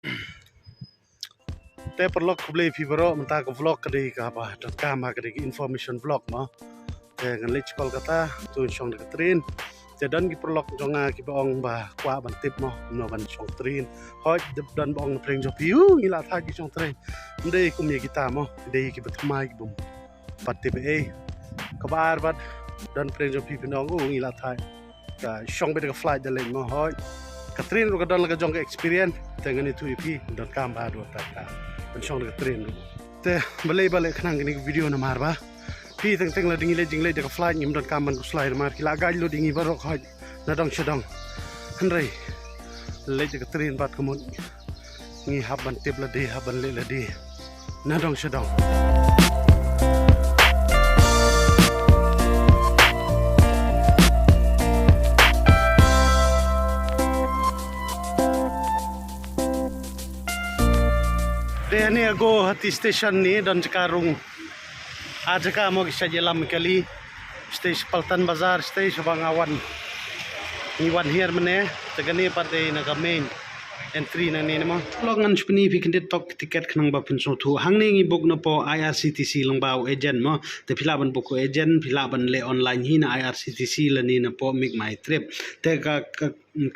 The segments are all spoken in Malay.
Te perlu kubli fibro mentah ke vlog kadi ka apa dan kama kadi information vlog mo. Te ngalih cekol kata tu syong de katrin. Te dan ki perlu jonga ki bong ba kwa ban tip mo no ban syong trin. Hoi dan bong preng jo piu ngila tha ki syong trin. Mde kum ye kita mo de ki betmai ki bum. Pat tip e kabar bat dan preng jo pi pinong ngila tha. Ka syong be de flight de leng mo hoi. Katrin ru ka dan la jong experience te ngani tu ipi dan kamba do ta. Syong de katrin te balai khnang ni video na mar ba pi teng la dingi le jing le de flight ngim don kaman ku slide mar kila gai lo dingi barok hoj na dong shadong hanrei le de katrin bat kumut ngi haban tip la de haban le la de na dong shadong Dehani aku hati station ni dan sekarang aja ka mo kisah jelam kali station Paltan Bazar station Bangawan Iwan here mene tegani pate naga main entry na ni mo longan spini fikinde tok tiket khnang ba pin so thu hangni ngi book na po IRCTC longbao agent mo te philaban book agent philaban le online hi na IRCTC la ni na po make my trip te ka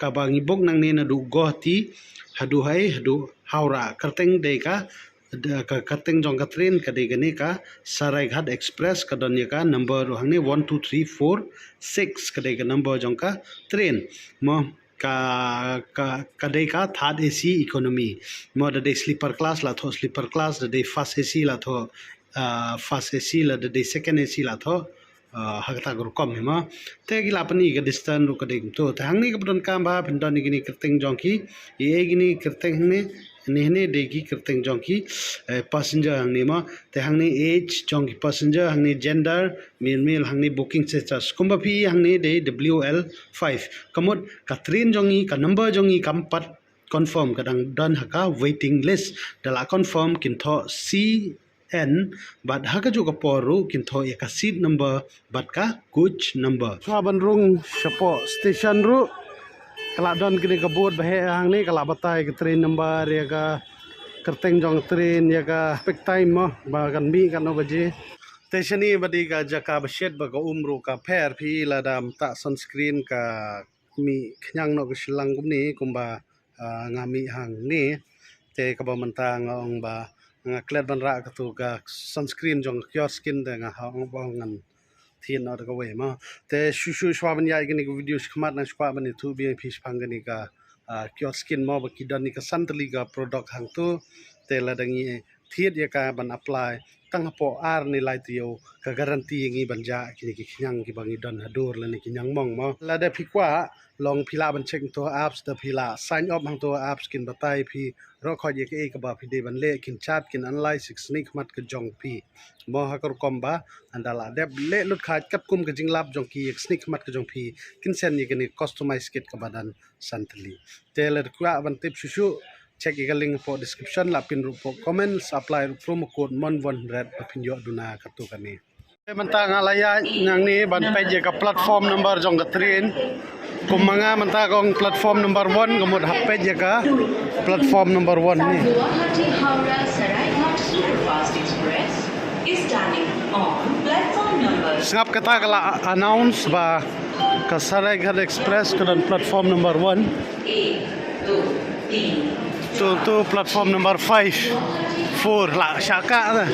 ba ngi book nang ni na du go ti hadu hai hadu haura karteng deka karteng jong katrin kadegani ka Saraighat Express kadanya ka number hangni 12346 kadega number jong ka train mo kadeka third AC economy mo the sleeper class la tho sleeper class the first AC la tho first AC la the second AC la tho hagta gru kom ma te gila pani ga distance ru kadeng to thangni ka don kam ba pindon ni gini kerteng jongki ye gini kerteng ne degi kerteng jongki passenger hangni ma te hangni age jongki passenger hangni gender male hangni booking status kumba phi hangni de WL5 kamot katrin jongi ka number jongi kampat confirm kadang dan haka waiting list dala confirm kintho CN but haka juga poru kintho ya seat number but ka coach number swaban rung sapo station ru kala don kini kabut bahe hang ni kala batai ke train number ya ka kerteng jong train ya ka peak time mo ba kan mi kan no baje station ni badi ka jaka bashet ba ka umru ka pher phi la dam ta sunscreen ka mi khyang no ka silang kum ni kumba ngami hang ni te ka ba mantang ong ba nga klet ban ra ka tu ka sunscreen jong your skin de nga hang bong ngan thin no ka we ma te shu shwa ban ya gini video khmat na shwa ban tu bi fish phang gani ka your skin mo ba kidan ni ka santli ka product hang tu te la dangi thiet ya ka ban apply tang po ar ni lai tio ka guarantee ngi ban ja kini ki khyang ki bangi don hadur la ni ki nyang mong mo la de phikwa long phila ban check to apps the phila sign up hang to apps kin batai phi ro kho ye ke ka ba phi de ban le kin chat kin analyze sneak mat ka jong phi mo ha kor komba andala de le lut khat kat kum ka jinglap jong ki sneak mat ka jong phi kin sen ni kin customize kit ka badan santli teler kwa ban tip shu check the link for description la pin rupo comments apply promo code mon100 pin yo duna katu kani mentang alaya yang ni ban page ka platform number jong katrin kumanga menta kong platform number 1 komod page ka platform number 1 ni Guwahati Howrah Saraighat Superfast Express is standing on platform number sangap kata kala announce ba ka Saraighat Express ka platform number 1 to platform number 5 4 la syaka ta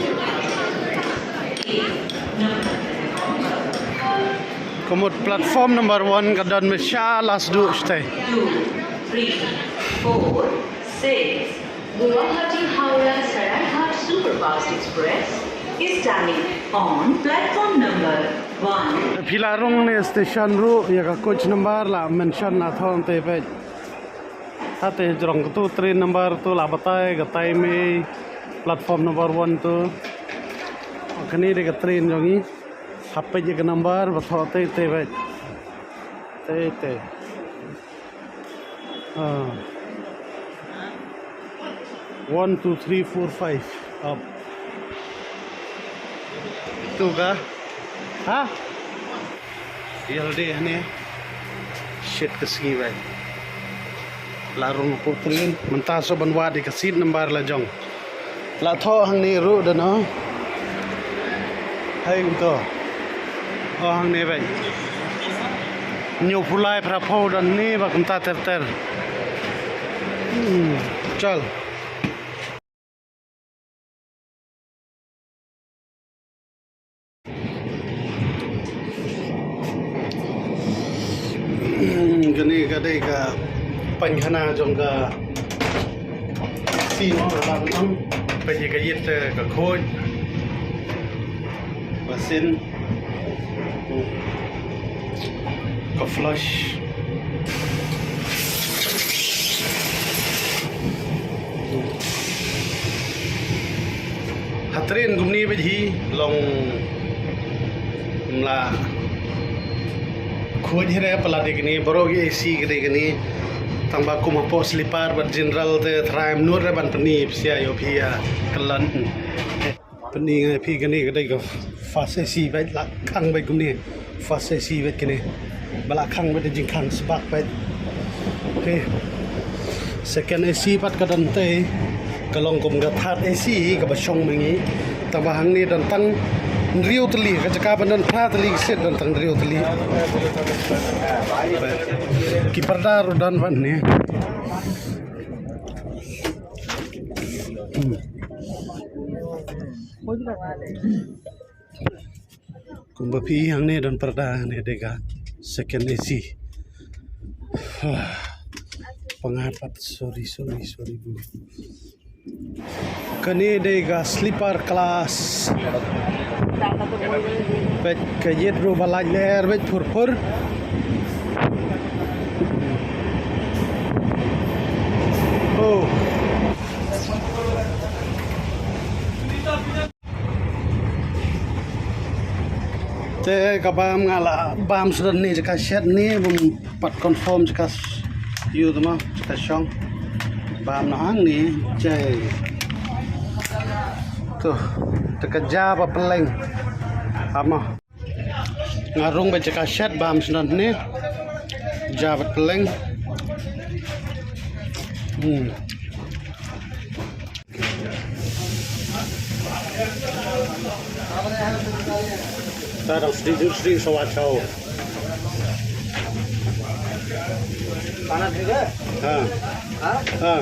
komod platform number 1 kadon mesya last do stay 2, 3, 4, 6 Guwahati Howrah Saraighat Superfast Express is standing on platform number 1 Philarong ne station ru ya ka coach number la mention na thong te pe ate jrong tu train number tu la batai ka time platform number 1 tu kani de ka train jongi happe je ka number batho te pe te 1 2 3 4 5 up tu ka ha yalde ne shit ka ski vai larong putrin mentah so banwa di kasit nambar la jong la tho hang ni ru da no hai to hang ni bai nyu pulai phra phau dan ni ba kum ta ter ter chal gani ga dai ga pankhana jong ga si no la nam pe ji ga yet ga khoi basin ga flush hatrin gumni be hi long la khoj here pala degni borogi AC gini tamba kuma po slipar bar general te thraim nur ban pani sia yo phia kalan pani ngai phi gani gadai ga fast AC bai la khang bai gumni fast AC bai kini bala khang bai jing khang spark bai okay second AC pat kadan te kalong kum ga that AC ga ba shong mangi tamba hang ni dan tang riu teli ka jaka banan pha teli set dan tang riu teli ki parda rodan ban ne kumba pi hang ne dan parda ne dega second AC pangapat sorry bu kani dega sleeper class bet kayet ro balaj ler bet phur oh te kabam ngala bam sudan ni jaka shed ni bum pat confirm jaka yu tama jaka shong bam na hang ni cai tuh tekeja apa peleng ama ngarung baca kaset bam sunan ni jabat peleng Tarang sedih sawacau खाना ठीक है हाँ हाँ हाँ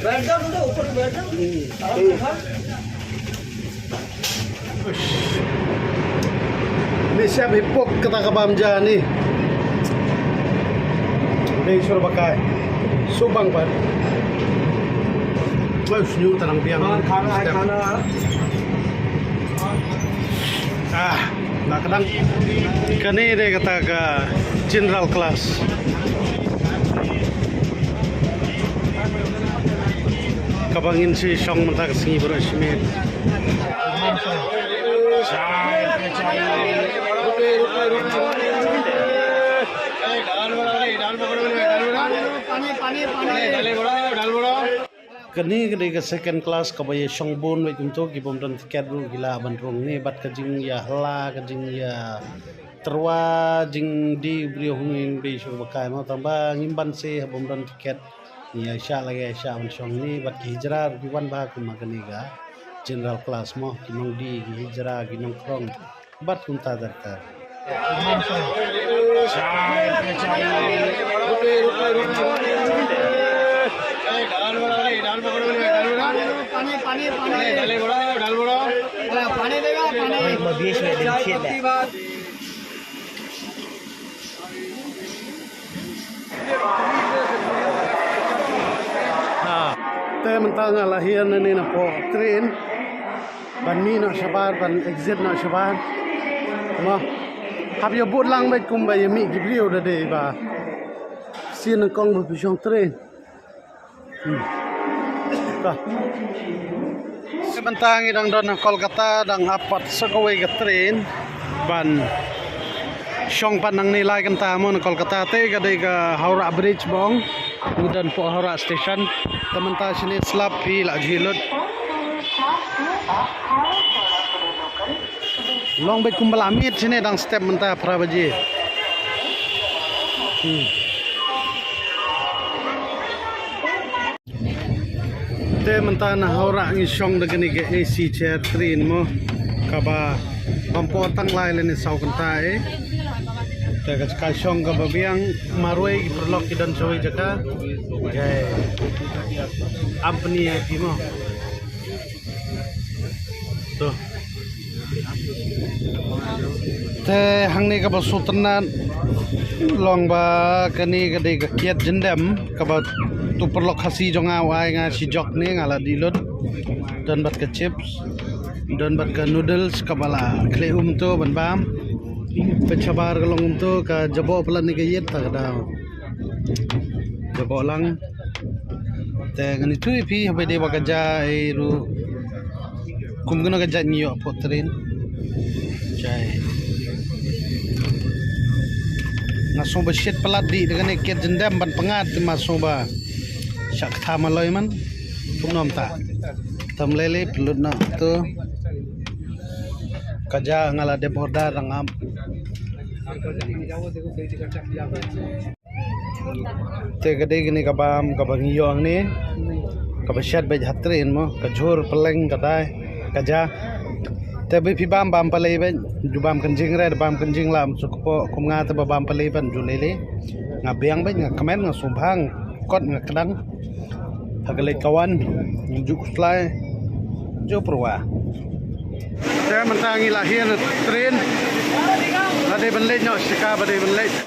बैठ जाओ मुझे ऊपर बैठ जाओ Ni siapa hipok kata kabam jani Dei sur bakai Subang par Bos nyu tanang biang खाना है खाना nak kadang kani de kata ka general class kabangin si song mata singi bro simet kani kani ka second class kabaya song bon wai kum to ki bom dan tiket ru gila ban rong ni bat ka jing ya hla ka jing ya terwa jing di brio hungin be sur bakai ma tamba ngimban se bom dan tiket ni sha la ya sha ban song ni bat hijra ru ban ba kum kani ga general class mo kinong di hijra kinong krong bat kum ta darkar पानी देगा पानी बीच में देखिए te mentang lahian ni na po train ban mi na shabar ban exit na shabar ma hab yo bot lang mai kum ba yemi gibrio da de ba sin kong bu pisong train ta sebentang idang don Kolkata dang apat sakawai ke train ban Syong panang nilai kan tamu Kolkata te gadai ke Howrah Bridge bong udan po Howrah Station teman sini slap pi la jilut long bet kumbalamit sini dang step mentah prabaji mentah na orang isong dengan ni ke AC chair train mo kaba pampotang lai le ni sau kantai jaga kasong kaba biang marwai perlok kidan soi jaka jai ampni ai mo tu te hang ni kaba sultanan long ba kani kadai ka kiat jendam kaba tu perlok khasi jong awai nga si jok ni ngala dilun dan bat ke chips dan bat ke noodles kabala kle tu ban bam pecabar kalong tu ka jabo pelan ni ke yet ta da jabo lang te ngani tu pi habe de bakaja e ru kum guna ka jan yo potrin jai ngaso ba shit pelat di dengan kiat jendam ban pengat masuk ba syak thama loy man pungnom ta tam lele pelut na tu kaja ngala de borda rangam te gede gini kabam kabang yong ni kabashat be hatrin mo kajur peleng kadai kaja te be pi bam palei ben jubam kenjing re bam kenjing lam suko kumnga te bam palei ben julele ngabiang ben ngakemen ngasumbang kot ngakadang hagalai kawan juk slai jo perwa saya mentangi lahir train ada benlek nyok sika pada benlek